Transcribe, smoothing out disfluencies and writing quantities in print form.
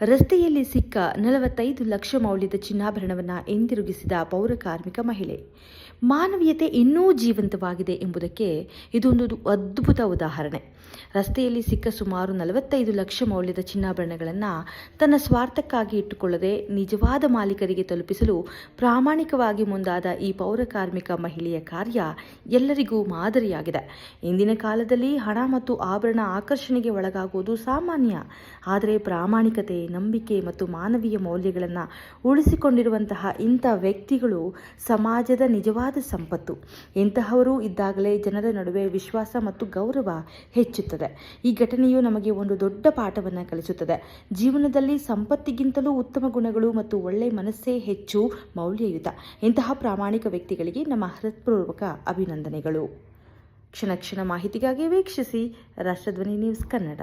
ರಸ್ತೆಯಲ್ಲಿ ಸಿಕ್ಕ 45 ಲಕ್ಷ ಮೌಲ್ಯದ ಚಿನ್ನಾಭರಣವನ್ನು ಹಿಂದಿರುಗಿಸಿದ ಪೌರ ಕಾರ್ಮಿಕ ಮಹಿಳೆ. ಮಾನವೀಯತೆ ಇನ್ನೂ ಜೀವಂತವಾಗಿದೆ ಎಂಬುದಕ್ಕೆ ಇದೊಂದು ಅದ್ಭುತ ಉದಾಹರಣೆ. ರಸ್ತೆಯಲ್ಲಿ ಸಿಕ್ಕ ಸುಮಾರು 45 ಲಕ್ಷ ಮೌಲ್ಯದ ಚಿನ್ನಾಭರಣಗಳನ್ನು ತನ್ನ ಸ್ವಾರ್ಥಕ್ಕಾಗಿ ಇಟ್ಟುಕೊಳ್ಳದೆ ನಿಜವಾದ ಮಾಲೀಕರಿಗೆ ತಲುಪಿಸಲು ಪ್ರಾಮಾಣಿಕವಾಗಿ ಮುಂದಾದ ಈ ಪೌರ ಕಾರ್ಮಿಕ ಮಹಿಳೆಯ ಕಾರ್ಯ ಎಲ್ಲರಿಗೂ ಮಾದರಿಯಾಗಿದೆ. ಇಂದಿನ ಕಾಲದಲ್ಲಿ ಹಣ ಮತ್ತು ಆಭರಣ ಆಕರ್ಷಣೆಗೆ ಒಳಗಾಗುವುದು ಸಾಮಾನ್ಯ. ಆದರೆ ಪ್ರಾಮಾಣಿಕತೆ, ನಂಬಿಕೆ ಮತ್ತು ಮಾನವೀಯ ಮೌಲ್ಯಗಳನ್ನು ಉಳಿಸಿಕೊಂಡಿರುವಂತಹ ಇಂಥ ವ್ಯಕ್ತಿಗಳು ಸಮಾಜದ ನಿಜವಾದ ಸಂಪತ್ತು. ಇಂತಹವರು ಇದ್ದಾಗಲೇ ಜನರ ನಡುವೆ ವಿಶ್ವಾಸ ಮತ್ತು ಗೌರವ ಹೆಚ್ಚುತ್ತದೆ. ಈ ಘಟನೆಯು ನಮಗೆ ಒಂದು ದೊಡ್ಡ ಪಾಠವನ್ನು ಕಲಿಸುತ್ತದೆ. ಜೀವನದಲ್ಲಿ ಸಂಪತ್ತಿಗಿಂತಲೂ ಉತ್ತಮ ಗುಣಗಳು ಮತ್ತು ಒಳ್ಳೆಯ ಮನಸ್ಸೇ ಹೆಚ್ಚು ಮೌಲ್ಯಯುತ. ಇಂತಹ ಪ್ರಾಮಾಣಿಕ ವ್ಯಕ್ತಿಗಳಿಗೆ ನಮ್ಮ ಹೃತ್ಪೂರ್ವಕ ಅಭಿನಂದನೆಗಳು. ಕ್ಷಣ ಕ್ಷಣ ಮಾಹಿತಿಗಾಗಿ ವೀಕ್ಷಿಸಿ ರಾಷ್ಟ್ರಧ್ವನಿ ನ್ಯೂಸ್ ಕನ್ನಡ.